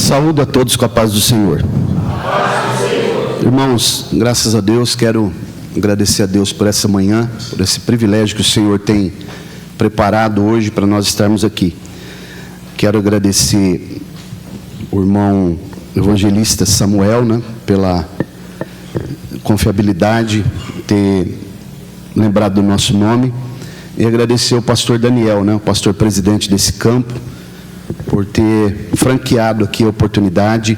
Saúdo a todos com a paz do Senhor. Irmãos, graças a Deus, quero agradecer a Deus por essa manhã, por esse privilégio que o Senhor tem preparado hoje para nós estarmos aqui. Quero agradecer o irmão evangelista Samuel, pela confiabilidade, ter lembrado do nosso nome, e agradecer ao pastor Daniel, o pastor presidente desse campo, por ter franqueado aqui a oportunidade,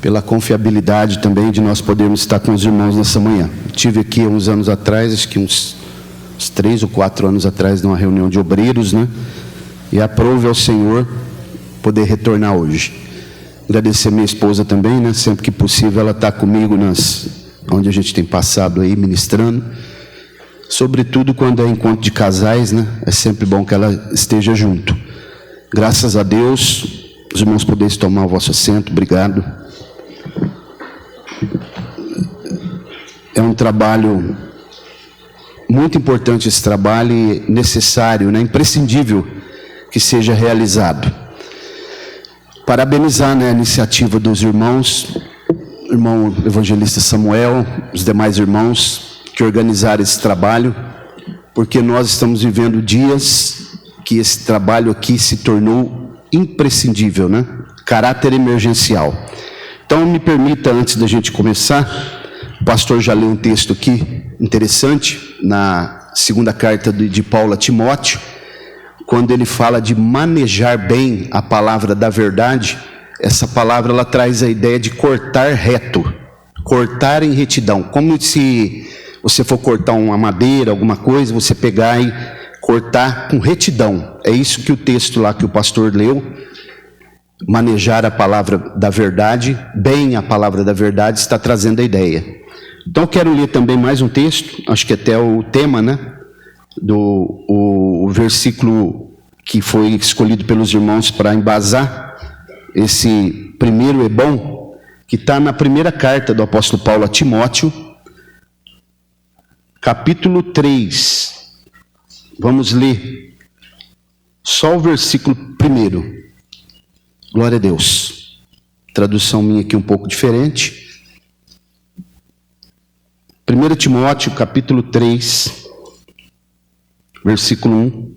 pela confiabilidade também de nós podermos estar com os irmãos nessa manhã. Estive aqui uns anos atrás, acho que uns 3 ou 4 anos atrás, numa reunião de obreiros, e aprove ao Senhor poder retornar hoje. Agradecer a minha esposa também, sempre que possível ela está comigo onde a gente tem passado aí ministrando, sobretudo quando é encontro de casais, é sempre bom que ela esteja junto. Graças a Deus, os irmãos poderem tomar o vosso assento, obrigado. É um trabalho muito importante, esse trabalho, e necessário, imprescindível que seja realizado. Parabenizar a iniciativa dos irmãos, irmão evangelista Samuel, os demais irmãos que organizaram esse trabalho, porque nós estamos vivendo dias que esse trabalho aqui se tornou imprescindível, caráter emergencial. Então, me permita, antes da gente começar, o pastor já leu um texto aqui, interessante, na segunda carta de Paulo a Timóteo, quando ele fala de manejar bem a palavra da verdade. Essa palavra, ela traz a ideia de cortar reto, cortar em retidão, como se você for cortar uma madeira, alguma coisa, você pegar e cortar com retidão. É isso que o texto lá que o pastor leu, manejar a palavra da verdade, bem a palavra da verdade, está trazendo a ideia. Então eu quero ler também mais um texto, acho que até o tema, o versículo que foi escolhido pelos irmãos para embasar esse primeiro bom, que está na primeira carta do apóstolo Paulo a Timóteo, capítulo 3. Vamos ler só o versículo 1. Glória a Deus. Tradução minha aqui um pouco diferente. 1 Timóteo, capítulo 3, versículo 1.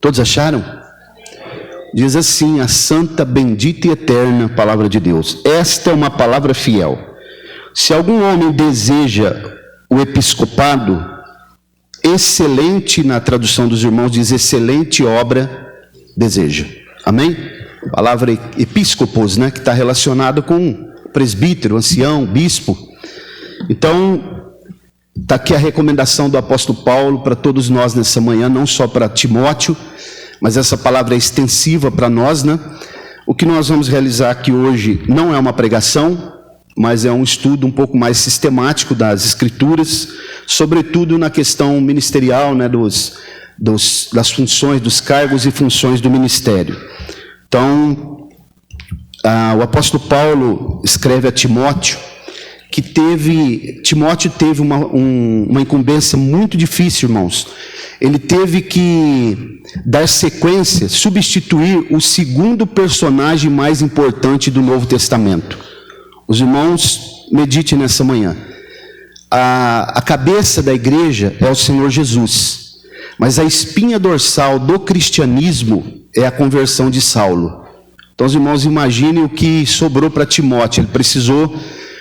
Todos acharam? Diz assim, a santa, bendita e eterna palavra de Deus. Esta é uma palavra fiel. Se algum homem deseja o episcopado, excelente, na tradução dos irmãos diz excelente obra deseja. Amém? A palavra episcopos, que está relacionada com presbítero, ancião, bispo. Então, está aqui a recomendação do apóstolo Paulo para todos nós nessa manhã, não só para Timóteo, mas essa palavra é extensiva para nós, O que nós vamos realizar aqui hoje não é uma pregação, mas é um estudo um pouco mais sistemático das Escrituras, sobretudo na questão ministerial, das funções, dos cargos e funções do ministério. Então, o apóstolo Paulo escreve a Timóteo, que Timóteo teve uma incumbência muito difícil, irmãos. Ele teve que dar sequência, substituir o segundo personagem mais importante do Novo Testamento. Os irmãos, meditem nessa manhã. A cabeça da igreja é o Senhor Jesus, mas a espinha dorsal do cristianismo é a conversão de Saulo. Então os irmãos imaginem o que sobrou para Timóteo. Ele precisou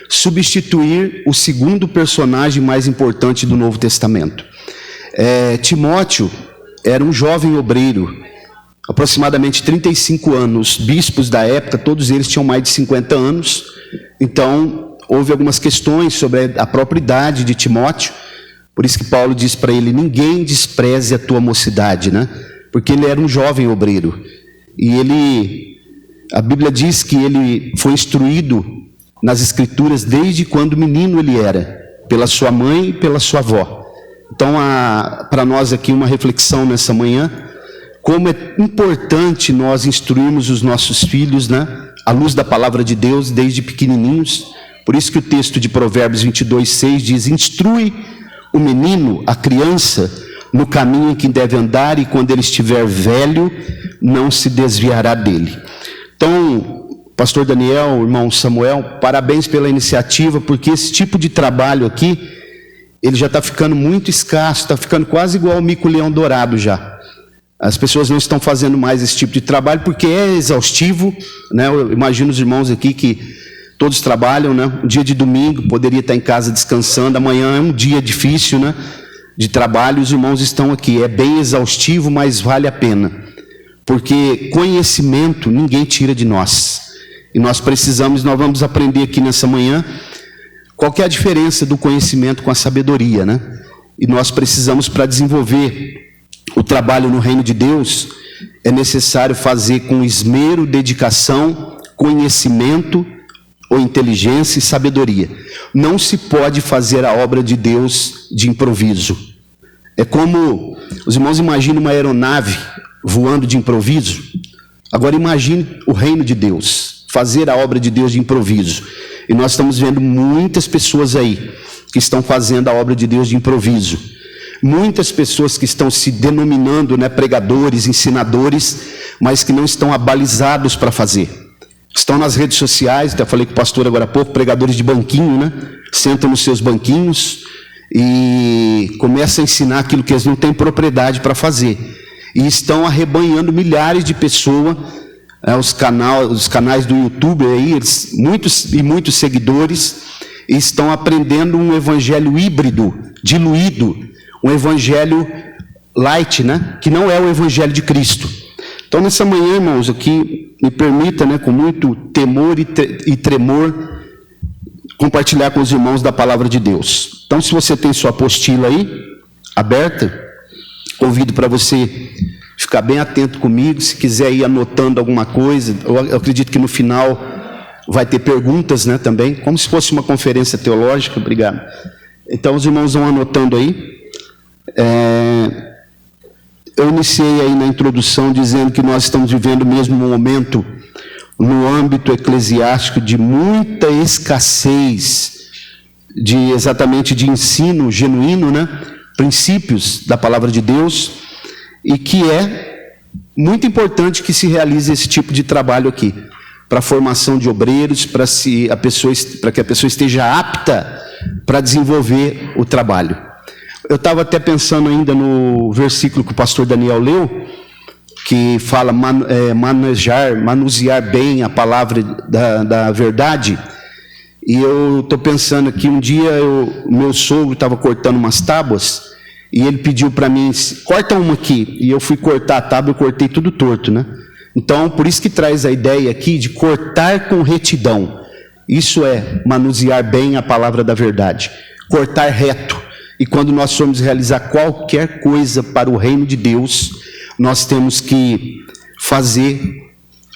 substituir o segundo personagem mais importante do Novo Testamento. Timóteo era um jovem obreiro, aproximadamente 35 anos. Os bispos da época, todos eles tinham mais de 50 anos. Então, houve algumas questões sobre a própria idade de Timóteo. Por isso que Paulo diz para ele, ninguém despreze a tua mocidade, Porque ele era um jovem obreiro. E a Bíblia diz que ele foi instruído nas Escrituras desde quando menino ele era, pela sua mãe e pela sua avó. Então, para nós aqui uma reflexão nessa manhã, como é importante nós instruirmos os nossos filhos, à luz da palavra de Deus, desde pequenininhos. Por isso que o texto de Provérbios 22:6 diz, instrui o menino, a criança, no caminho em que deve andar, e quando ele estiver velho, não se desviará dele. Então, pastor Daniel, irmão Samuel, parabéns pela iniciativa, porque esse tipo de trabalho aqui, ele já está ficando muito escasso, está ficando quase igual ao mico-leão dourado já. As pessoas não estão fazendo mais esse tipo de trabalho, porque é exaustivo, né? Eu imagino os irmãos aqui que todos trabalham, né? Um dia de domingo, poderia estar em casa descansando, amanhã é um dia difícil, né? De trabalho, os irmãos estão aqui, é bem exaustivo, mas vale a pena, porque conhecimento ninguém tira de nós, e nós vamos aprender aqui nessa manhã, qual que é a diferença do conhecimento com a sabedoria, né? E nós precisamos, para desenvolver o trabalho no reino de Deus, é necessário fazer com esmero, dedicação, conhecimento, ou inteligência e sabedoria. Não se pode fazer a obra de Deus de improviso. É como, os irmãos imaginam uma aeronave voando de improviso. Agora imagine o reino de Deus, fazer a obra de Deus de improviso. E nós estamos vendo muitas pessoas aí que estão fazendo a obra de Deus de improviso. Muitas pessoas que estão se denominando, né, pregadores, ensinadores, mas que não estão abalizados para fazer. Estão nas redes sociais, até falei com o pastor agora há pouco, pregadores de banquinho, né? Sentam nos seus banquinhos e começam a ensinar aquilo que eles não têm propriedade para fazer. E estão arrebanhando milhares de pessoas, os canais do YouTube, aí, muitos seguidores, e estão aprendendo um evangelho híbrido, diluído, um evangelho light, né? Que não é o evangelho de Cristo. Então, nessa manhã, irmãos, aqui, me permita, né, com muito temor e tremor, compartilhar com os irmãos da palavra de Deus. Então, se você tem sua apostila aí, aberta, convido para você ficar bem atento comigo, se quiser ir anotando alguma coisa. Eu acredito que no final vai ter perguntas, né, também, como se fosse uma conferência teológica. Obrigado. Então, os irmãos vão anotando aí. Eu iniciei aí na introdução dizendo que nós estamos vivendo mesmo um momento no âmbito eclesiástico de muita escassez exatamente de ensino genuíno, né? Princípios da palavra de Deus, e que é muito importante que se realize esse tipo de trabalho aqui, para a formação de obreiros, para que a pessoa esteja apta para desenvolver o trabalho. Eu estava até pensando ainda no versículo que o pastor Daniel leu, que fala manusear bem a palavra da verdade. E eu estou pensando aqui, um dia meu sogro estava cortando umas tábuas, e ele pediu para mim, corta uma aqui, e eu fui cortar a tábua, eu cortei tudo torto, né? Então, por isso que traz a ideia aqui de cortar com retidão. Isso é manusear bem a palavra da verdade, cortar reto. E quando nós formos realizar qualquer coisa para o reino de Deus, nós temos que fazer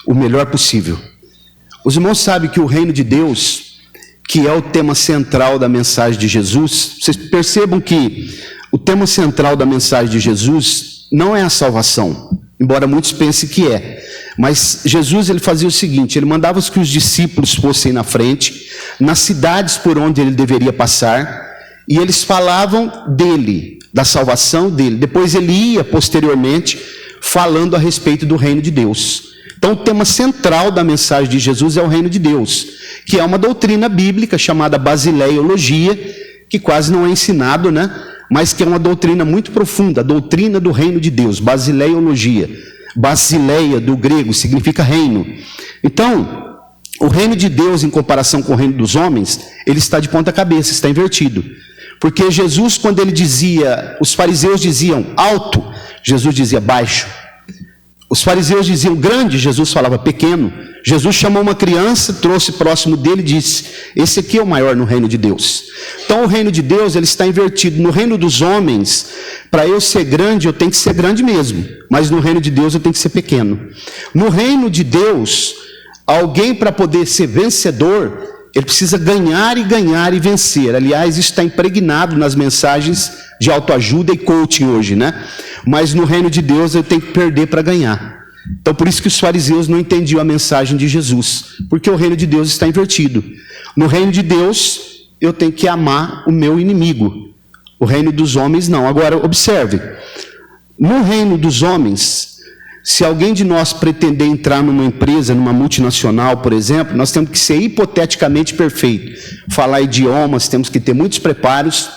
o melhor possível. Os irmãos sabem que o reino de Deus, que é o tema central da mensagem de Jesus, vocês percebam que o tema central da mensagem de Jesus não é a salvação, embora muitos pensem que é. Mas Jesus, ele fazia o seguinte, ele mandava que os discípulos fossem na frente, nas cidades por onde ele deveria passar, e eles falavam dele, da salvação dele. Depois ele ia, posteriormente, falando a respeito do reino de Deus. Então o tema central da mensagem de Jesus é o reino de Deus, que é uma doutrina bíblica chamada basileiologia, que quase não é ensinado, né? Mas que é uma doutrina muito profunda, a doutrina do reino de Deus, basileiologia. Basileia, do grego, significa reino. Então, o reino de Deus, em comparação com o reino dos homens, ele está de ponta cabeça, está invertido. Porque Jesus, quando ele dizia, os fariseus diziam alto, Jesus dizia baixo. Os fariseus diziam grande, Jesus falava pequeno. Jesus chamou uma criança, trouxe próximo dele e disse, esse aqui é o maior no reino de Deus. Então o reino de Deus, ele está invertido. No reino dos homens, para eu ser grande, eu tenho que ser grande mesmo. Mas no reino de Deus, eu tenho que ser pequeno. No reino de Deus, alguém para poder ser vencedor, ele precisa ganhar e vencer. Aliás, isso está impregnado nas mensagens de autoajuda e coaching hoje, né? Mas no reino de Deus eu tenho que perder para ganhar. Então por isso que os fariseus não entendiam a mensagem de Jesus, porque o reino de Deus está invertido. No reino de Deus eu tenho que amar o meu inimigo. O reino dos homens não. Agora, observe, no reino dos homens, se alguém de nós pretender entrar numa empresa, numa multinacional, por exemplo, nós temos que ser hipoteticamente perfeito. Falar idiomas, temos que ter muitos preparos,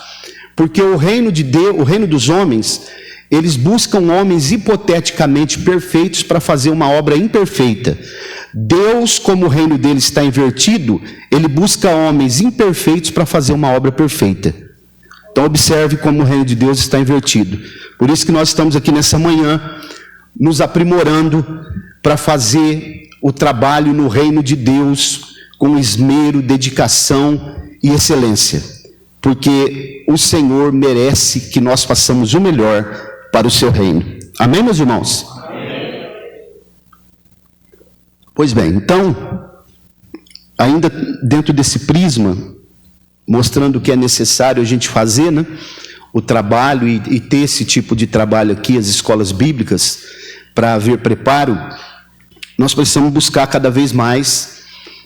porque o reino de Deus, o reino dos homens, eles buscam homens hipoteticamente perfeitos para fazer uma obra imperfeita. Deus, como o reino dele está invertido, ele busca homens imperfeitos para fazer uma obra perfeita. Então observe como o reino de Deus está invertido. Por isso que nós estamos aqui nessa manhã, nos aprimorando para fazer o trabalho no reino de Deus com esmero, dedicação e excelência. Porque o Senhor merece que nós façamos o melhor para o seu reino. Amém, meus irmãos? Amém. Pois bem, então, ainda dentro desse prisma, mostrando o que é necessário a gente fazer, né? O trabalho e ter esse tipo de trabalho aqui, as escolas bíblicas, para haver preparo, nós precisamos buscar cada vez mais.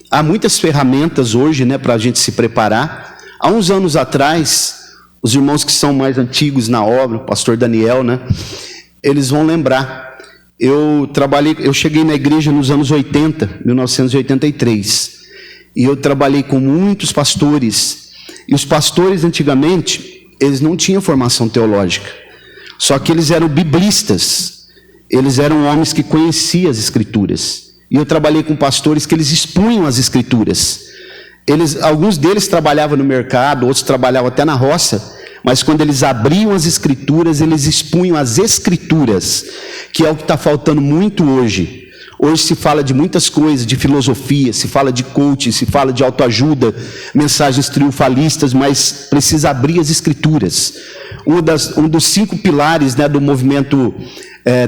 Há muitas ferramentas hoje, né, para a gente se preparar. Há uns anos atrás, os irmãos que são mais antigos na obra, o pastor Daniel, né, eles vão lembrar. Eu cheguei na igreja nos anos 80, 1983, e eu trabalhei com muitos pastores. E os pastores, antigamente, eles não tinham formação teológica, só que eles eram biblistas. Eles eram homens que conheciam as Escrituras. E eu trabalhei com pastores que eles expunham as Escrituras. Alguns deles trabalhavam no mercado, outros trabalhavam até na roça, mas quando eles abriam as Escrituras, eles expunham as Escrituras, que é o que está faltando muito hoje. Hoje se fala de muitas coisas, de filosofia, se fala de coaching, se fala de autoajuda, mensagens triunfalistas, mas precisa abrir as Escrituras. Um dos 5 pilares, né, do movimento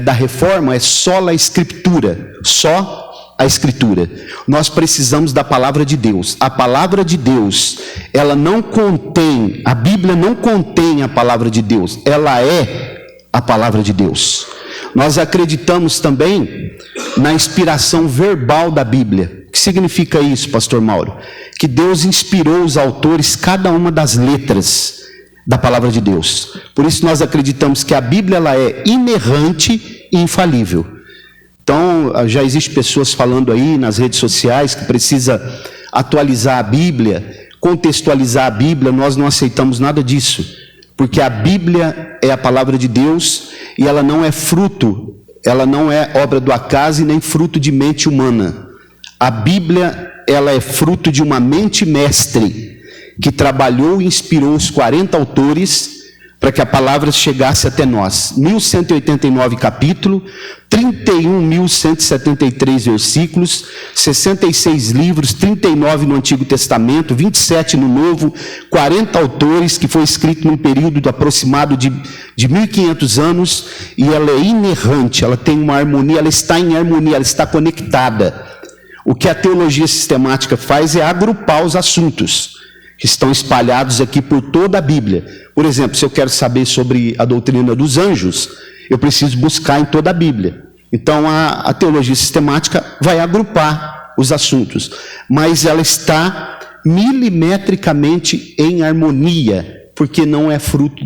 da reforma é só a Escritura, só a Escritura. Nós precisamos da palavra de Deus. A palavra de Deus, ela não contém, a Bíblia não contém a palavra de Deus, ela é a palavra de Deus. Nós acreditamos também na inspiração verbal da Bíblia. O que significa isso, pastor Mauro? Que Deus inspirou os autores, cada uma das letras da palavra de Deus. Por isso nós acreditamos que a Bíblia ela é inerrante e infalível. Então, já existem pessoas falando aí nas redes sociais que precisa atualizar a Bíblia, contextualizar a Bíblia. Nós não aceitamos nada disso, porque a Bíblia é a palavra de Deus e ela não é fruto, ela não é obra do acaso e nem fruto de mente humana. A Bíblia, ela é fruto de uma mente mestre, que trabalhou e inspirou os 40 autores para que a palavra chegasse até nós. 1189 capítulos, 31.173 versículos, 66 livros, 39 no Antigo Testamento, 27 no Novo, 40 autores, que foi escrito num período aproximado de 1.500 anos, e ela é inerrante, ela tem uma harmonia, ela está em harmonia, ela está conectada. O que a teologia sistemática faz é agrupar os assuntos que estão espalhados aqui por toda a Bíblia. Por exemplo, se eu quero saber sobre a doutrina dos anjos, eu preciso buscar em toda a Bíblia. Então a teologia sistemática vai agrupar os assuntos, mas ela está milimetricamente em harmonia, porque não é fruto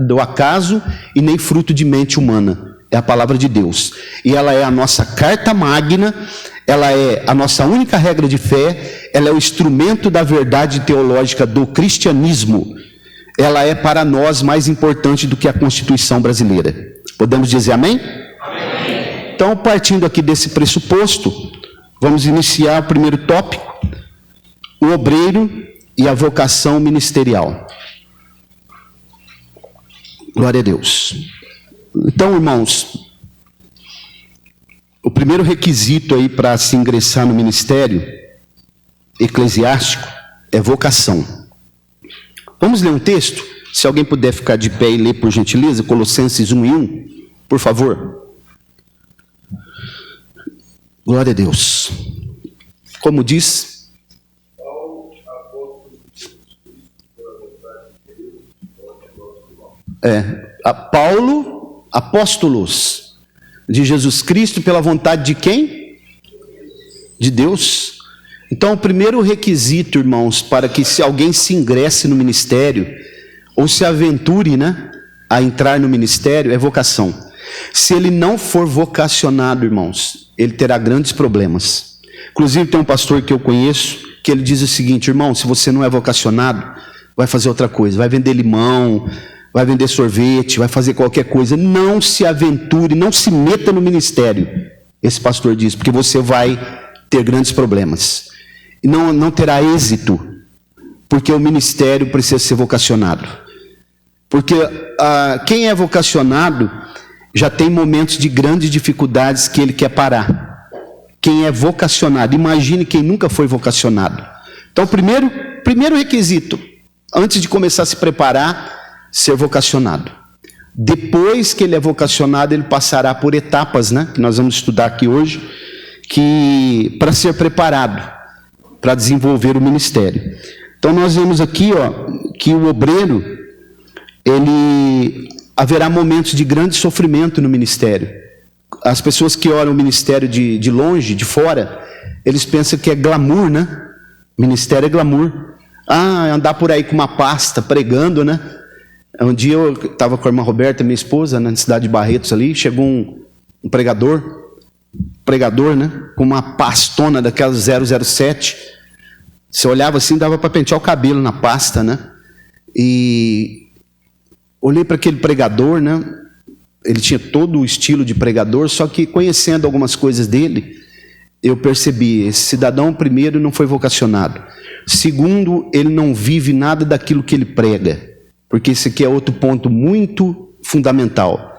do acaso e nem fruto de mente humana. É a palavra de Deus. E ela é a nossa carta magna, ela é a nossa única regra de fé, ela é o instrumento da verdade teológica do cristianismo. Ela é para nós mais importante do que a Constituição brasileira. Podemos dizer amém? Amém. Então, partindo aqui desse pressuposto, vamos iniciar o primeiro tópico, o obreiro e a vocação ministerial. Glória a Deus. Então, irmãos, o primeiro requisito aí para se ingressar no ministério eclesiástico é vocação. Vamos ler um texto? Se alguém puder ficar de pé e ler, por gentileza, Colossenses 1:1, por favor. Glória a Deus. Como diz? Paulo, apóstolos de Jesus Cristo pela vontade de quem? De Deus. Então, o primeiro requisito, irmãos, para que se alguém se ingresse no ministério, ou se aventure, né, a entrar no ministério, é vocação. Se ele não for vocacionado, irmãos, ele terá grandes problemas. Inclusive tem um pastor que eu conheço, que ele diz o seguinte: irmão, se você não é vocacionado, vai fazer outra coisa, vai vender limão, vai vender sorvete, vai fazer qualquer coisa. Não se aventure, não se meta no ministério. Esse pastor diz, porque você vai ter grandes problemas. E não terá êxito, porque o ministério precisa ser vocacionado. Porque quem é vocacionado já tem momentos de grandes dificuldades que ele quer parar. Quem é vocacionado, imagine quem nunca foi vocacionado. Então, primeiro requisito, antes de começar a se preparar, ser vocacionado. Depois que ele é vocacionado, ele passará por etapas, né, que nós vamos estudar aqui hoje, que para ser preparado, para desenvolver o ministério. Então nós vemos aqui, que o obreiro, ele haverá momentos de grande sofrimento no ministério. As pessoas que olham o ministério de longe, de fora, eles pensam que é glamour, né? Ministério é glamour. Andar por aí com uma pasta, pregando, né? Um dia eu estava com a irmã Roberta, minha esposa, na cidade de Barretos ali, chegou um pregador, né? Com uma pastona daquelas 007. Você olhava assim, dava para pentear o cabelo na pasta, né? E olhei para aquele pregador, né? Ele tinha todo o estilo de pregador, só que conhecendo algumas coisas dele, eu percebi, esse cidadão, primeiro, não foi vocacionado. Segundo, ele não vive nada daquilo que ele prega. Porque esse aqui é outro ponto muito fundamental.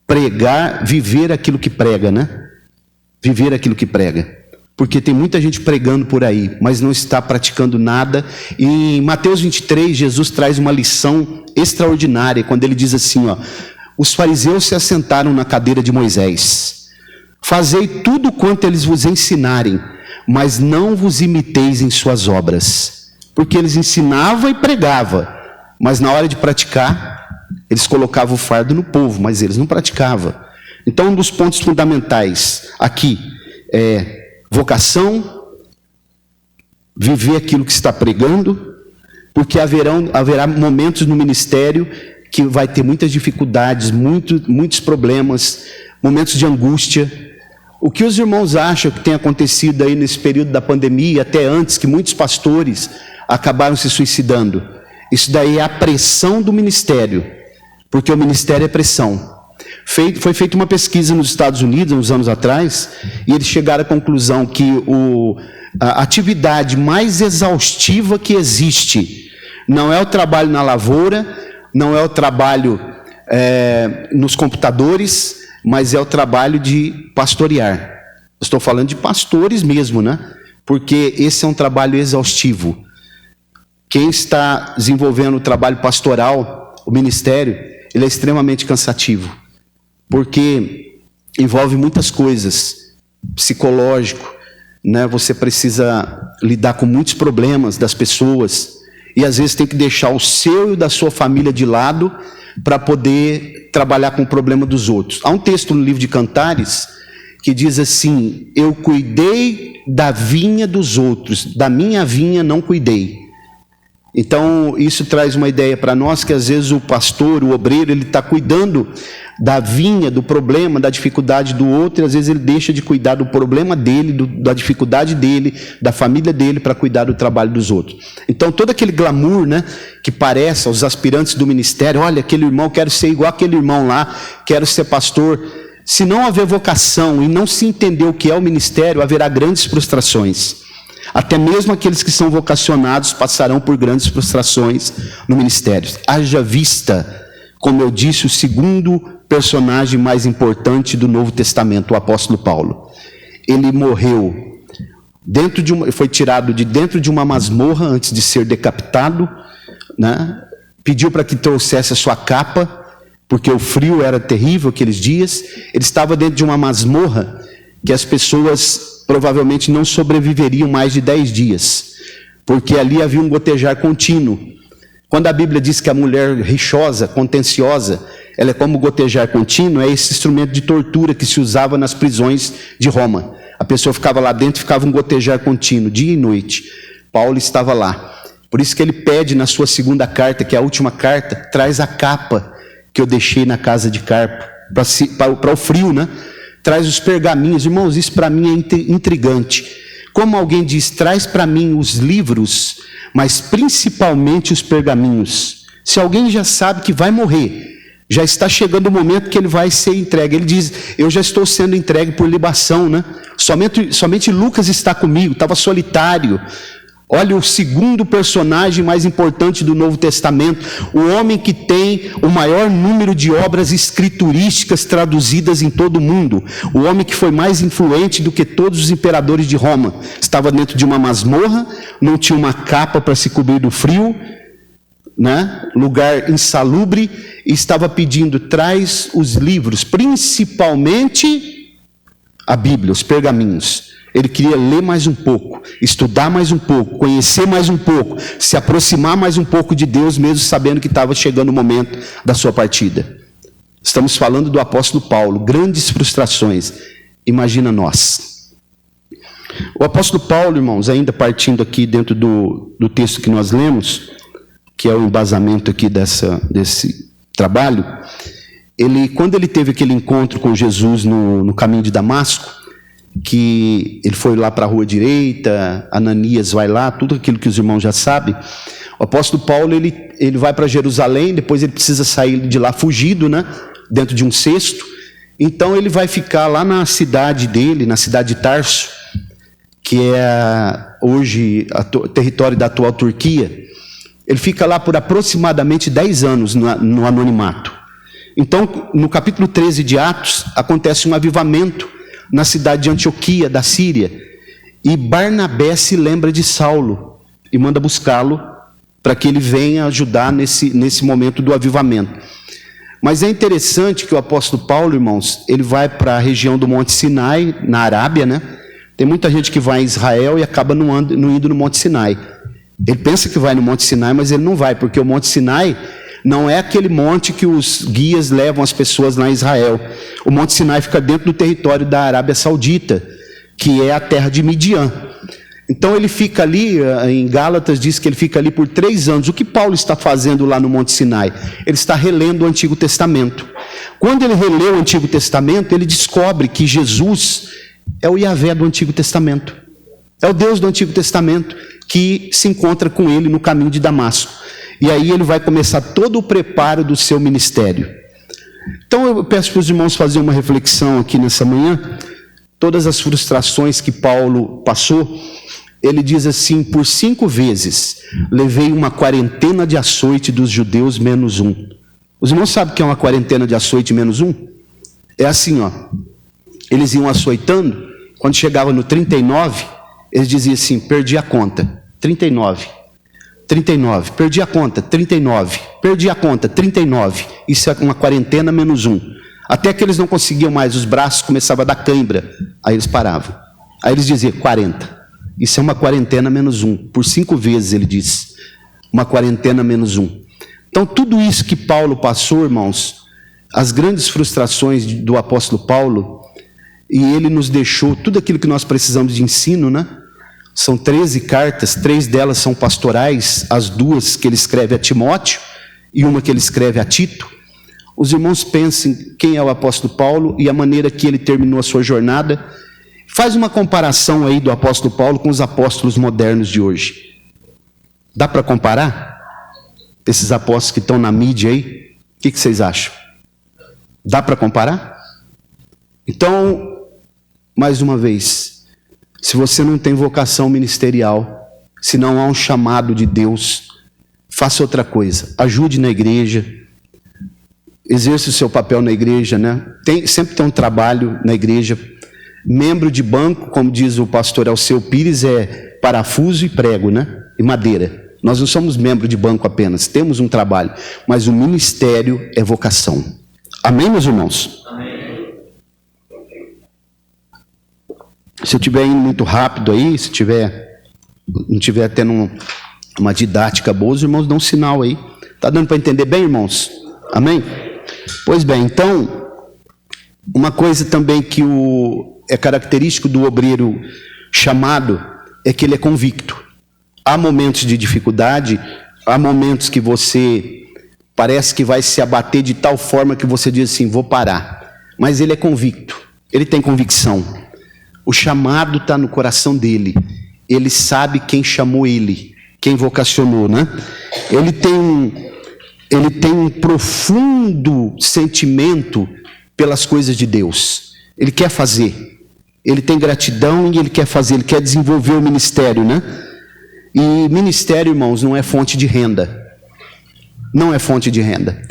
Pregar, viver aquilo que prega, né? Viver aquilo que prega. Porque tem muita gente pregando por aí, mas não está praticando nada. E em Mateus 23, Jesus traz uma lição extraordinária, quando ele diz assim, os fariseus se assentaram na cadeira de Moisés. Fazei tudo quanto eles vos ensinarem, mas não vos imiteis em suas obras. Porque eles ensinavam e pregavam, mas na hora de praticar, eles colocavam o fardo no povo, mas eles não praticavam. Então, um dos pontos fundamentais aqui é vocação, viver aquilo que está pregando, porque haverá momentos no ministério que vai ter muitas dificuldades, muitos problemas, momentos de angústia. O que os irmãos acham que tem acontecido aí nesse período da pandemia, até antes, que muitos pastores acabaram se suicidando? Isso daí é a pressão do ministério, porque o ministério é pressão. Foi feita uma pesquisa nos Estados Unidos, uns anos atrás, e eles chegaram à conclusão que a atividade mais exaustiva que existe não é o trabalho na lavoura, não é o trabalho nos computadores, mas é o trabalho de pastorear. Estou falando de pastores mesmo, né? Porque esse é um trabalho exaustivo. Quem está desenvolvendo o trabalho pastoral, o ministério, ele é extremamente cansativo, porque envolve muitas coisas, psicológico, né? Você precisa lidar com muitos problemas das pessoas, e às vezes tem que deixar o seu e o da sua família de lado, para poder trabalhar com o problema dos outros. Há um texto no livro de Cantares, que diz assim: eu cuidei da vinha dos outros, da minha vinha não cuidei. Então, isso traz uma ideia para nós, que às vezes o pastor, o obreiro, ele está cuidando da vinha, do problema, da dificuldade do outro, e às vezes ele deixa de cuidar do problema dele, da dificuldade dele, da família dele, para cuidar do trabalho dos outros. Então, todo aquele glamour, né, que parece aos aspirantes do ministério: olha, aquele irmão, quero ser igual aquele irmão lá, quero ser pastor. Se não haver vocação e não se entender o que é o ministério, haverá grandes frustrações. Até mesmo aqueles que são vocacionados passarão por grandes frustrações no ministério. Haja vista, como eu disse, o segundo personagem mais importante do Novo Testamento, o apóstolo Paulo. Ele morreu foi tirado de dentro de uma masmorra antes de ser decapitado, né? Pediu para que trouxesse a sua capa, porque o frio era terrível aqueles dias. Ele estava dentro de uma masmorra que as pessoas provavelmente não sobreviveriam mais de 10 dias, porque ali havia um gotejar contínuo. Quando a Bíblia diz que a mulher rixosa, contenciosa, ela é como gotejar contínuo, é esse instrumento de tortura que se usava nas prisões de Roma. A pessoa ficava lá dentro, ficava um gotejar contínuo, dia e noite. Paulo estava lá. Por isso que ele pede na sua segunda carta, que é a última carta, traz a capa que eu deixei na casa de Carpo, para o frio, né? Traz os pergaminhos. Irmãos, isso para mim é intrigante. Como alguém diz, traz para mim os livros, mas principalmente os pergaminhos. Se alguém já sabe que vai morrer, já está chegando o momento que ele vai ser entregue. Ele diz, eu já estou sendo entregue por libação, né? Somente Lucas está comigo, estava solitário. Olha o segundo personagem mais importante do Novo Testamento, o homem que tem o maior número de obras escriturísticas traduzidas em todo o mundo, o homem que foi mais influente do que todos os imperadores de Roma, estava dentro de uma masmorra, não tinha uma capa para se cobrir do frio, né? Lugar insalubre, e estava pedindo, traz os livros, principalmente a Bíblia, os pergaminhos. Ele queria ler mais um pouco, estudar mais um pouco, conhecer mais um pouco, se aproximar mais um pouco de Deus, mesmo sabendo que estava chegando o momento da sua partida. Estamos falando do apóstolo Paulo, grandes frustrações. Imagina nós. O apóstolo Paulo, irmãos, ainda partindo aqui dentro do texto que nós lemos, que é o embasamento aqui desse trabalho, quando ele teve aquele encontro com Jesus no caminho de Damasco, que ele foi lá para a rua direita, Ananias vai lá, tudo aquilo que os irmãos já sabem. O apóstolo Paulo, ele vai para Jerusalém, depois ele precisa sair de lá fugido, né, dentro de um cesto. Então ele vai ficar lá na cidade dele, na cidade de Tarso, que é hoje território da atual Turquia. Ele fica lá por aproximadamente 10 anos no anonimato. Então, no capítulo 13 de Atos, acontece um avivamento na cidade de Antioquia, da Síria, e Barnabé se lembra de Saulo e manda buscá-lo para que ele venha ajudar nesse momento do avivamento. Mas é interessante que o apóstolo Paulo, irmãos, ele vai para a região do Monte Sinai, na Arábia, né? Tem muita gente que vai em Israel e acaba não indo no Monte Sinai. Ele pensa que vai no Monte Sinai, mas ele não vai, porque o Monte Sinai não é aquele monte que os guias levam as pessoas lá em Israel. O Monte Sinai fica dentro do território da Arábia Saudita, que é a terra de Midian. Então ele fica ali, em Gálatas diz que ele fica ali por 3 anos. O que Paulo está fazendo lá no Monte Sinai? Ele está relendo o Antigo Testamento. Quando ele relê o Antigo Testamento, ele descobre que Jesus é o Yahvé do Antigo Testamento. É o Deus do Antigo Testamento que se encontra com ele no caminho de Damasco. E aí ele vai começar todo o preparo do seu ministério. Então eu peço para os irmãos fazerem uma reflexão aqui nessa manhã. Todas as frustrações que Paulo passou, ele diz assim, por 5 vezes, levei uma quarentena de açoite dos judeus menos um. Os irmãos sabem o que é uma quarentena de açoite menos um? É assim, ó. Eles iam açoitando, quando chegava no 39, eles diziam assim, perdi a conta, 39, perdi a conta, 39, perdi a conta, 39, isso é uma quarentena menos um. Até que eles não conseguiam mais, os braços começavam a dar cãibra, aí eles paravam. Aí eles diziam, 40, isso é uma quarentena menos um. Por 5 vezes ele disse, uma quarentena menos um. Então tudo isso que Paulo passou, irmãos, as grandes frustrações do apóstolo Paulo, e ele nos deixou tudo aquilo que nós precisamos de ensino, né? São 13 cartas, 3 delas são pastorais, as 2 que ele escreve a Timóteo e uma que ele escreve a Tito. Os irmãos pensem quem é o apóstolo Paulo e a maneira que ele terminou a sua jornada. Faz uma comparação aí do apóstolo Paulo com os apóstolos modernos de hoje. Dá para comparar? Esses apóstolos que estão na mídia aí, o que vocês acham? Dá para comparar? Então, mais uma vez, se você não tem vocação ministerial, se não há um chamado de Deus, faça outra coisa. Ajude na igreja, exerça o seu papel na igreja, né? Sempre tem um trabalho na igreja. Membro de banco, como diz o pastor Alceu Pires, é parafuso e prego, né? E madeira. Nós não somos membro de banco apenas, temos um trabalho, mas o ministério é vocação. Amém, meus irmãos? Amém. Se eu estiver indo muito rápido aí, se não estiver tendo uma didática boa, os irmãos dão um sinal aí. Está dando para entender bem, irmãos? Amém? Pois bem, então, uma coisa também que é característico do obreiro chamado é que ele é convicto. há momentos de dificuldade, há momentos que você parece que vai se abater de tal forma que você diz assim, vou parar. Mas ele é convicto, ele tem convicção. O chamado está no coração dele. Ele sabe quem chamou ele, quem vocacionou, né? Ele tem um profundo sentimento pelas coisas de Deus. Ele quer fazer. Ele tem gratidão e ele quer fazer, ele quer desenvolver o ministério, né? E ministério, irmãos, não é fonte de renda. Não é fonte de renda.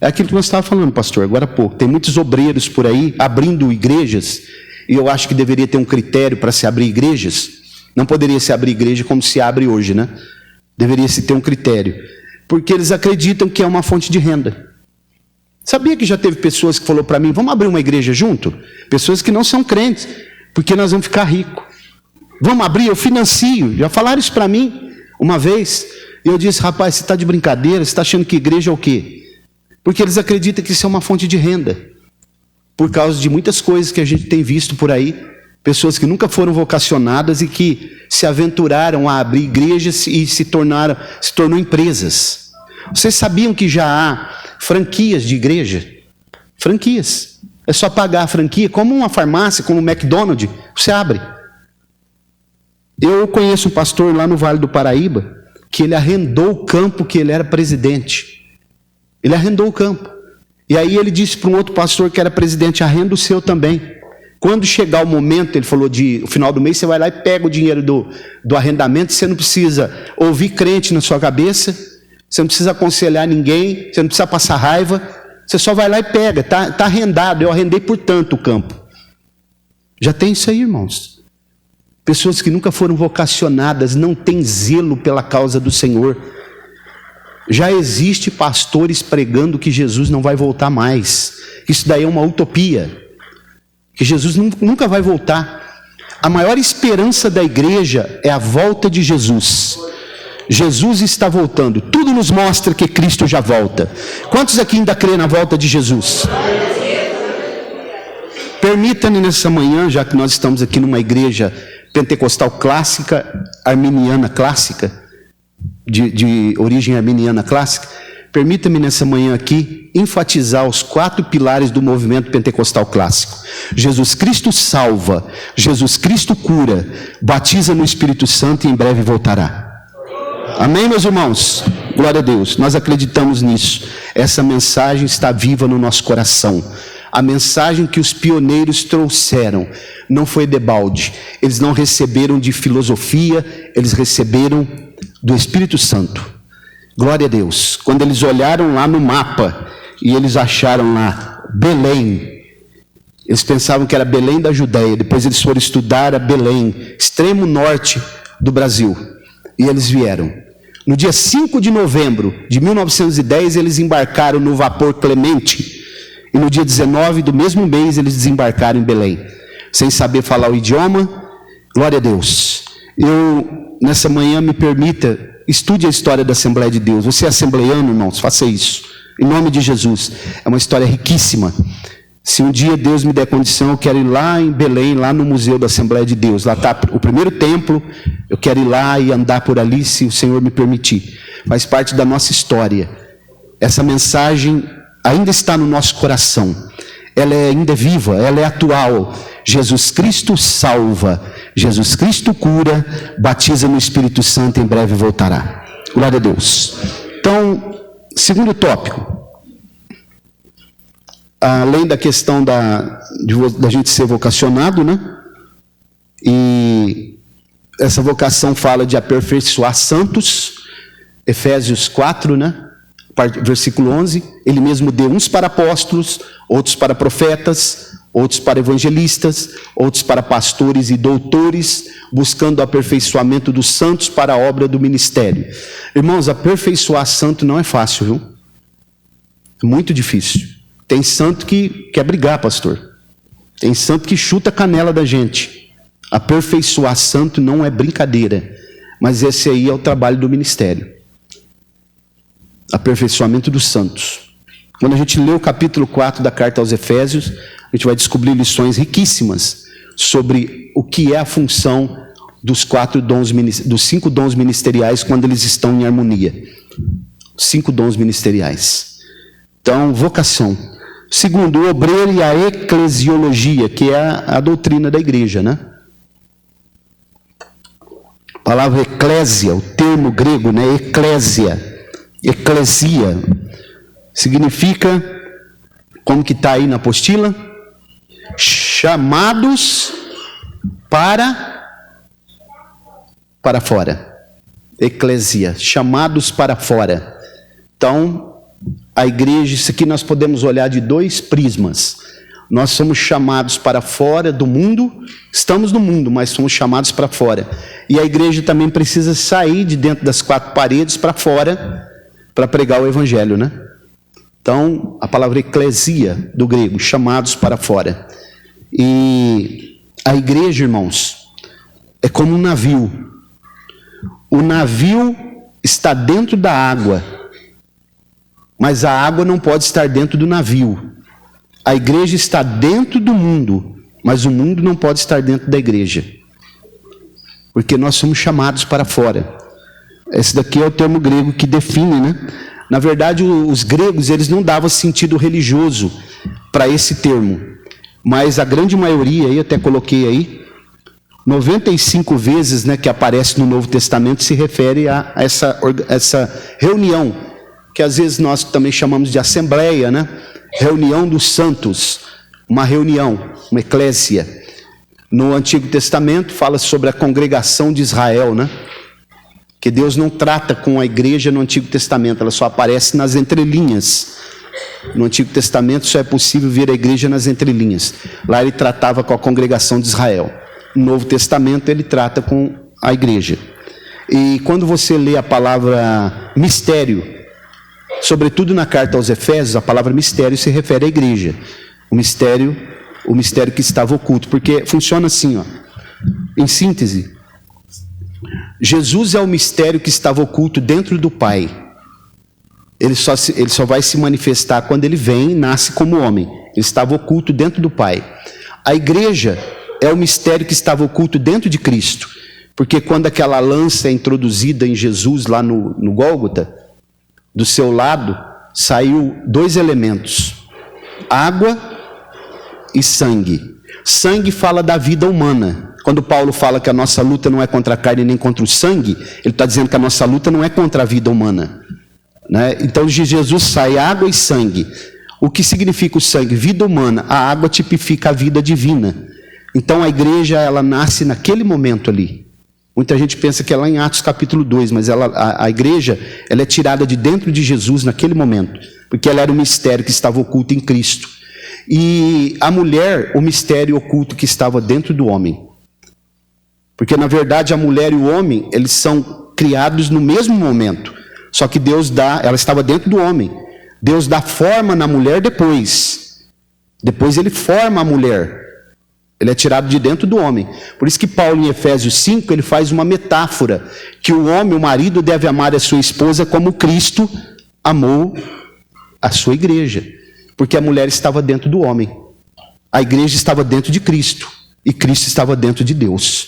É aquilo que nós estávamos falando, pastor, agora há pouco. Tem muitos obreiros por aí abrindo igrejas, e eu acho que deveria ter um critério para se abrir igrejas. Não poderia se abrir igreja como se abre hoje, né? Deveria se ter um critério. Porque eles acreditam que é uma fonte de renda. Sabia que já teve pessoas que falaram para mim, vamos abrir uma igreja junto? Pessoas que não são crentes, porque nós vamos ficar ricos. Vamos abrir, eu financio. Já falaram isso para mim uma vez. E eu disse, rapaz, você está de brincadeira? Você está achando que igreja é o quê? Porque eles acreditam que isso é uma fonte de renda. Por causa de muitas coisas que a gente tem visto por aí. Pessoas que nunca foram vocacionadas e que se aventuraram a abrir igrejas e se tornou empresas. Vocês sabiam que já há franquias de igreja? Franquias. É só pagar a franquia, como uma farmácia, como um McDonald's, você abre. Eu conheço um pastor lá no Vale do Paraíba, que ele arrendou o campo que ele era presidente. Ele arrendou o campo. E aí ele disse para um outro pastor que era presidente, arrenda o seu também. Quando chegar o momento, ele falou, no final do mês, você vai lá e pega o dinheiro do arrendamento, você não precisa ouvir crente na sua cabeça, você não precisa aconselhar ninguém, você não precisa passar raiva, você só vai lá e pega, está arrendado, eu arrendei por tanto o campo. Já tem isso aí, irmãos. Pessoas que nunca foram vocacionadas, não têm zelo pela causa do Senhor. Já existe pastores pregando que Jesus não vai voltar mais. Isso daí é uma utopia. Que Jesus nunca vai voltar. A maior esperança da igreja é a volta de Jesus. Jesus está voltando. Tudo nos mostra que Cristo já volta. Quantos aqui ainda creem na volta de Jesus? Permita-me nessa manhã, já que nós estamos aqui numa igreja pentecostal clássica, arminiana clássica, de origem arminiana clássica, permita-me nessa manhã aqui enfatizar os 4 pilares do movimento pentecostal clássico. Jesus Cristo salva, Jesus Cristo cura, batiza no Espírito Santo e em breve voltará. Amém, meus irmãos? Glória a Deus, nós acreditamos nisso. Essa mensagem está viva no nosso coração. A mensagem que os pioneiros trouxeram não foi debalde. Eles não receberam de filosofia, eles receberam do Espírito Santo. Glória a Deus. Quando eles olharam lá no mapa e eles acharam lá Belém, eles pensavam que era Belém da Judéia. Depois eles foram estudar a Belém, extremo norte do Brasil. E eles vieram. No dia 5 de novembro de 1910, eles embarcaram no vapor Clemente. E no dia 19 do mesmo mês, eles desembarcaram em Belém. Sem saber falar o idioma. Glória a Deus. Eu, nessa manhã, me permita, estude a história da Assembleia de Deus. Você é assembleiano, irmãos? Faça isso. Em nome de Jesus. É uma história riquíssima. Se um dia Deus me der condição, eu quero ir lá em Belém, lá no Museu da Assembleia de Deus. Lá está o primeiro templo. Eu quero ir lá e andar por ali, se o Senhor me permitir. Faz parte da nossa história. Essa mensagem ainda está no nosso coração. Ela é ainda viva, ela é atual. Jesus Cristo salva, Jesus Cristo cura, batiza no Espírito Santo, em breve voltará. Glória a Deus. Então, segundo tópico. Além da questão da gente ser vocacionado, né? E essa vocação fala de aperfeiçoar santos, Efésios 4, né? Versículo 11, ele mesmo deu uns para apóstolos, outros para profetas, outros para evangelistas, outros para pastores e doutores, buscando o aperfeiçoamento dos santos para a obra do ministério. Irmãos, aperfeiçoar santo não é fácil, viu? É muito difícil. Tem santo que quer brigar, pastor. Tem santo que chuta a canela da gente. Aperfeiçoar santo não é brincadeira, mas esse aí é o trabalho do ministério. Aperfeiçoamento dos santos. Quando a gente lê o capítulo 4 da carta aos Efésios, a gente vai descobrir lições riquíssimas sobre o que é a função dos 5 dons ministeriais quando eles estão em harmonia. 5 dons ministeriais. Então, vocação. Segundo, o obreiro e a eclesiologia, que é a doutrina da igreja, né? A palavra eclésia, o termo grego, né? Eclesia, significa, como que está aí na apostila? Chamados para fora. Eclesia, chamados para fora. Então, a igreja, isso aqui nós podemos olhar de 2 prismas. Nós somos chamados para fora do mundo, estamos no mundo, mas somos chamados para fora. E a igreja também precisa sair de dentro das 4 paredes para fora, para pregar o evangelho, né? Então, a palavra eclesia, do grego, chamados para fora. E a igreja, irmãos, é como um navio. O navio está dentro da água, mas a água não pode estar dentro do navio. A igreja está dentro do mundo, mas o mundo não pode estar dentro da igreja, porque nós somos chamados para fora. Esse daqui é o termo grego que define, né? Na verdade, os gregos, eles não davam sentido religioso para esse termo, mas a grande maioria, eu até coloquei aí, 95 vezes, né, que aparece no Novo Testamento se refere a essa reunião, que às vezes nós também chamamos de assembleia, né? Reunião dos santos, uma reunião, uma eclésia. No Antigo Testamento fala sobre a congregação de Israel, né? Que Deus não trata com a igreja no Antigo Testamento, ela só aparece nas entrelinhas. No Antigo Testamento só é possível ver a igreja nas entrelinhas. Lá ele tratava com a congregação de Israel. No Novo Testamento ele trata com a igreja. E quando você lê a palavra mistério, sobretudo na carta aos Efésios, a palavra mistério se refere à igreja. O mistério que estava oculto, porque funciona assim, ó. Em síntese, Jesus é o mistério que estava oculto dentro do Pai. Ele só vai se manifestar quando ele vem e nasce como homem. Ele estava oculto dentro do Pai. A igreja é o mistério que estava oculto dentro de Cristo, porque quando aquela lança é introduzida em Jesus lá no Gólgota, do seu lado saiu 2 elementos: água e sangue. Sangue fala da vida humana. Quando Paulo fala que a nossa luta não é contra a carne nem contra o sangue, ele está dizendo que a nossa luta não é contra a vida humana, né? Então de Jesus sai água e sangue. O que significa o sangue? Vida humana. A água tipifica a vida divina. Então a igreja, ela nasce naquele momento ali. Muita gente pensa que é lá em Atos capítulo 2, mas a igreja, ela é tirada de dentro de Jesus naquele momento, porque ela era o mistério que estava oculto em Cristo. E a mulher, o mistério oculto que estava dentro do homem. Porque na verdade a mulher e o homem, eles são criados no mesmo momento. Só que ela estava dentro do homem. Deus dá forma na mulher depois. Depois ele forma a mulher. Ele é tirado de dentro do homem. Por isso que Paulo, em Efésios 5, ele faz uma metáfora, que o homem, o marido, deve amar a sua esposa como Cristo amou a sua igreja. Porque a mulher estava dentro do homem. A igreja estava dentro de Cristo. E Cristo estava dentro de Deus.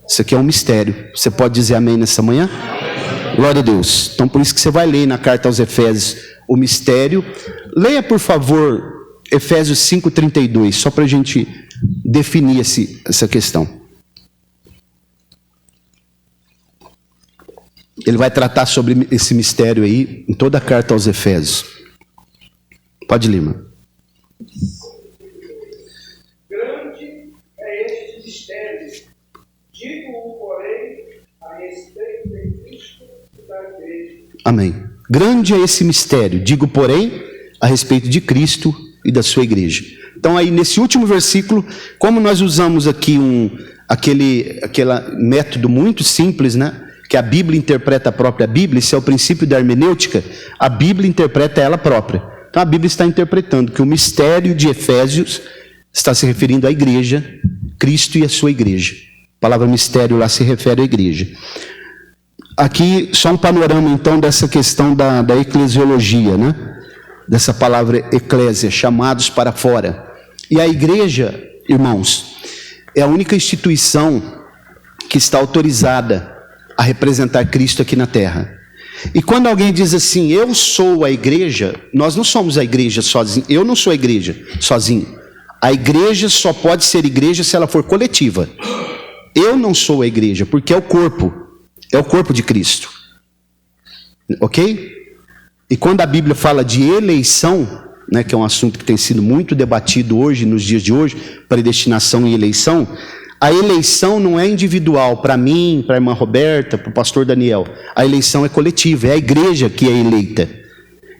Isso aqui é um mistério. Você pode dizer amém nessa manhã? Glória a Deus. Então, por isso que você vai ler na carta aos Efésios o mistério. Leia, por favor, Efésios 5:32, só para a gente definir essa questão. Ele vai tratar sobre esse mistério aí em toda a carta aos Efésios. Pode ler, irmão. Grande é este mistério, digo-o, porém, a respeito de Cristo e da igreja. Amém. Grande é esse mistério, digo, porém, a respeito de Cristo e da sua igreja. Então aí nesse último versículo, como nós usamos aqui aquele método muito simples, né? Que a Bíblia interpreta a própria Bíblia, esse é o princípio da hermenêutica, a Bíblia interpreta ela própria. Então a Bíblia está interpretando que o mistério de Efésios está se referindo à igreja, Cristo e a sua igreja. A palavra mistério lá se refere à igreja. Aqui só um panorama então dessa questão da eclesiologia, né? Dessa palavra eclésia, chamados para fora. E a igreja, irmãos, é a única instituição que está autorizada a representar Cristo aqui na terra. E quando alguém diz assim, eu sou a igreja, nós não somos a igreja sozinho. Eu não sou a igreja sozinho. A igreja só pode ser igreja se ela for coletiva. Eu não sou a igreja, porque é o corpo de Cristo. Ok? E quando a Bíblia fala de eleição, né, que é um assunto que tem sido muito debatido hoje, nos dias de hoje, predestinação e eleição, a eleição não é individual, para mim, para a irmã Roberta, para o pastor Daniel. A eleição é coletiva, é a igreja que é eleita.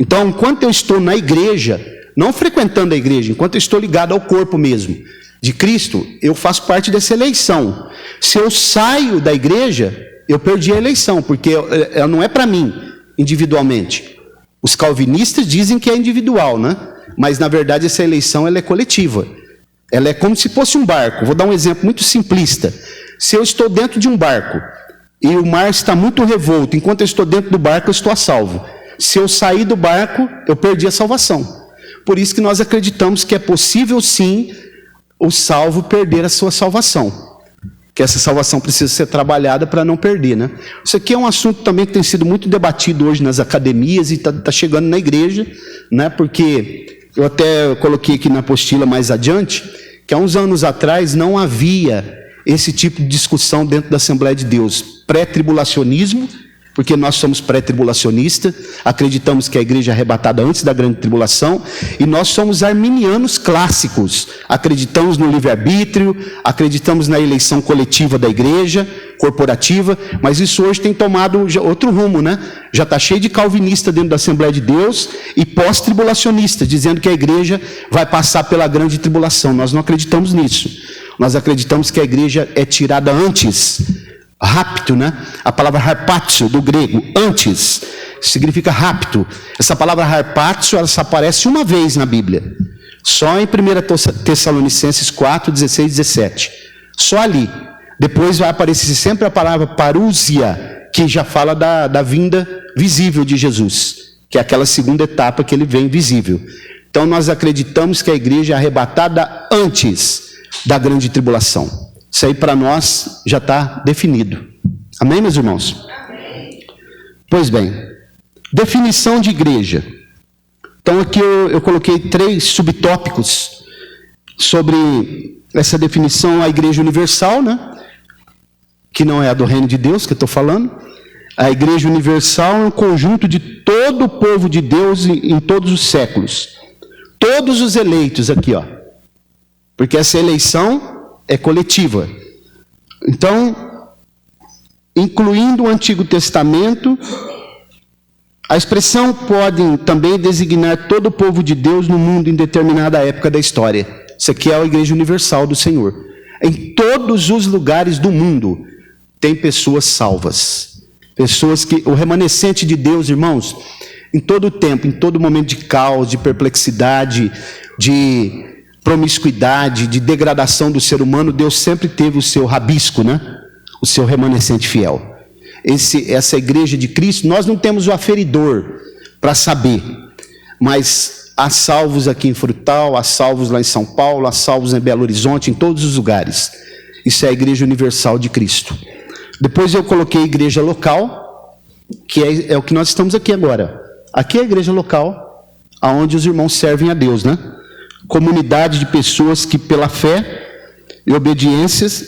Então, enquanto eu estou na igreja, não frequentando a igreja, enquanto eu estou ligado ao corpo mesmo de Cristo, eu faço parte dessa eleição. Se eu saio da igreja, eu perdi a eleição, porque ela não é para mim, individualmente. Os calvinistas dizem que é individual, né? Mas, na verdade, essa eleição ela é coletiva. Ela é como se fosse um barco. Vou dar um exemplo muito simplista. Se eu estou dentro de um barco e o mar está muito revolto, enquanto eu estou dentro do barco, eu estou a salvo. Se eu sair do barco, eu perdi a salvação. Por isso que nós acreditamos que é possível, sim, o salvo perder a sua salvação. Que essa salvação precisa ser trabalhada para não perder, né? Isso aqui é um assunto também que tem sido muito debatido hoje nas academias e está chegando na igreja, né? Porque eu até coloquei aqui na apostila mais adiante, que há uns anos atrás não havia esse tipo de discussão dentro da Assembleia de Deus. Pré-tribulacionismo, porque nós somos pré-tribulacionistas, acreditamos que a igreja é arrebatada antes da grande tribulação, e nós somos arminianos clássicos, acreditamos no livre-arbítrio, acreditamos na eleição coletiva da igreja, corporativa, mas isso hoje tem tomado outro rumo, né? Já está cheio de calvinista dentro da Assembleia de Deus e pós-tribulacionista, dizendo que a igreja vai passar pela grande tribulação. Nós não acreditamos nisso. Nós acreditamos que a igreja é tirada antes. Rapto, né? A palavra harpatio, do grego, antes, significa rapto. Essa palavra harpatio, ela só aparece uma vez na Bíblia. Só em 1 Tessalonicenses 4, 16 e 17. Só ali. Depois vai aparecer sempre a palavra parúsia, que já fala da vinda visível de Jesus, que é aquela segunda etapa que ele vem visível. Então nós acreditamos que a igreja é arrebatada antes da grande tribulação. Isso aí para nós já está definido. Amém, meus irmãos? Amém. Pois bem, definição de igreja. Então aqui eu coloquei 3 subtópicos sobre essa definição, a igreja universal, né? Que não é a do reino de Deus que eu estou falando. A igreja universal é um conjunto de todo o povo de Deus em todos os séculos. Todos os eleitos aqui, ó. Porque essa eleição é coletiva. Então, incluindo o Antigo Testamento, a expressão pode também designar todo o povo de Deus no mundo em determinada época da história. Isso aqui é a igreja universal do Senhor. Em todos os lugares do mundo tem pessoas salvas. Pessoas que, o remanescente de Deus, irmãos, em todo o tempo, em todo momento de caos, de perplexidade, de promiscuidade, de degradação do ser humano, Deus sempre teve o seu rabisco, né? O seu remanescente fiel. Essa igreja de Cristo, nós não temos o aferidor para saber, mas há salvos aqui em Frutal, há salvos lá em São Paulo, há salvos em Belo Horizonte, em todos os lugares. Isso é a igreja universal de Cristo. Depois eu coloquei a igreja local, que é o que nós estamos aqui agora. Aqui é a igreja local, onde os irmãos servem a Deus, né? Comunidade de pessoas que pela fé e obediências